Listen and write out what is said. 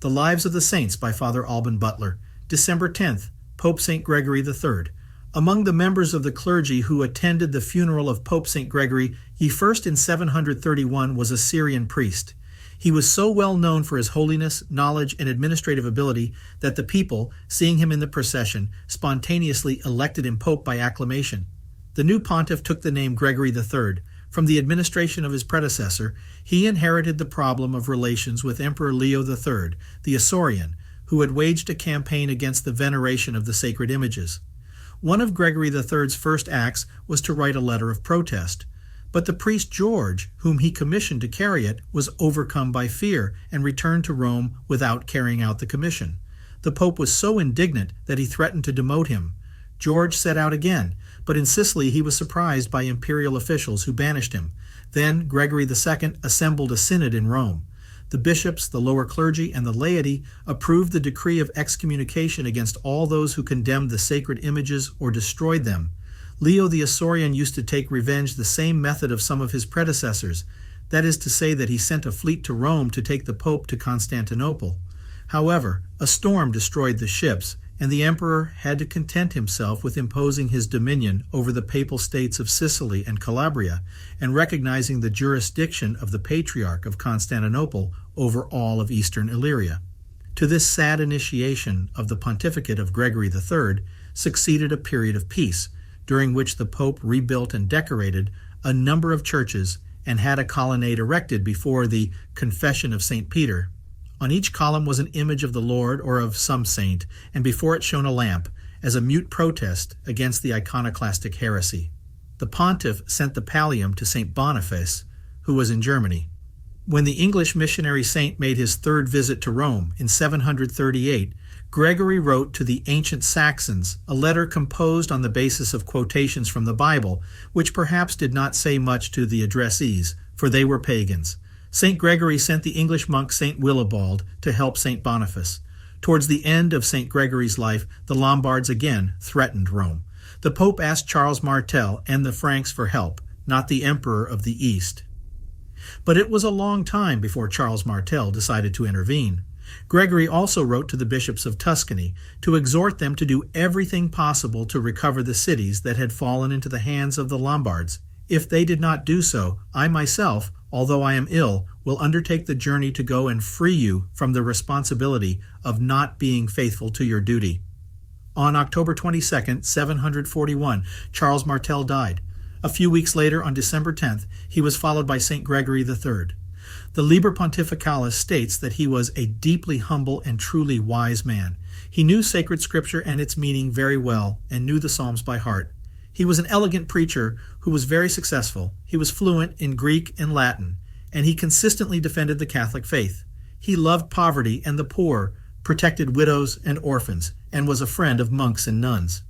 The Lives of the Saints by Father Alban Butler. December 10th, Pope St. Gregory III. Among the members of the clergy who attended the funeral of Pope St. Gregory, he first in 731 was a Syrian priest. He was so well known for his holiness, knowledge, and administrative ability that the people, seeing him in the procession, spontaneously elected him pope by acclamation. The new pontiff took the name Gregory III. From the administration of his predecessor, he inherited the problem of relations with Emperor Leo III, the Isaurian, who had waged a campaign against the veneration of the sacred images. One of Gregory III's first acts was to write a letter of protest. But the priest George, whom he commissioned to carry it, was overcome by fear and returned to Rome without carrying out the commission. The Pope was so indignant that he threatened to demote him. George set out again, but in Sicily he was surprised by imperial officials who banished him. Then Gregory II assembled a synod in Rome. The bishops, the lower clergy, and the laity approved the decree of excommunication against all those who condemned the sacred images or destroyed them. Leo the Isaurian used to take revenge the same method of some of his predecessors. That is to say that he sent a fleet to Rome to take the Pope to Constantinople. However, a storm destroyed the ships, and the emperor had to content himself with imposing his dominion over the papal states of Sicily and Calabria, and recognizing the jurisdiction of the Patriarch of Constantinople over all of eastern Illyria. To this sad initiation of the pontificate of Gregory III succeeded a period of peace, during which the Pope rebuilt and decorated a number of churches and had a colonnade erected before the Confession of St. Peter. On each column was an image of the Lord or of some saint, and before it shone a lamp, as a mute protest against the iconoclastic heresy. The pontiff sent the pallium to St. Boniface, who was in Germany. When the English missionary saint made his third visit to Rome in 738, Gregory wrote to the ancient Saxons a letter composed on the basis of quotations from the Bible, which perhaps did not say much to the addressees, for they were pagans. St. Gregory sent the English monk St. Willibald to help St. Boniface. Towards the end of St. Gregory's life, the Lombards again threatened Rome. The Pope asked Charles Martel and the Franks for help, not the Emperor of the East. But it was a long time before Charles Martel decided to intervene. Gregory also wrote to the bishops of Tuscany to exhort them to do everything possible to recover the cities that had fallen into the hands of the Lombards. If they did not do so, I myself, although I am ill, will undertake the journey to go and free you from the responsibility of not being faithful to your duty. On October 22, 741, Charles Martel died. A few weeks later, on December 10th, he was followed by St. Gregory III. The Liber Pontificalis states that he was a deeply humble and truly wise man. He knew sacred scripture and its meaning very well and knew the Psalms by heart. He was an elegant preacher who was very successful. He was fluent in Greek and Latin, and he consistently defended the Catholic faith. He loved poverty and the poor, protected widows and orphans, and was a friend of monks and nuns.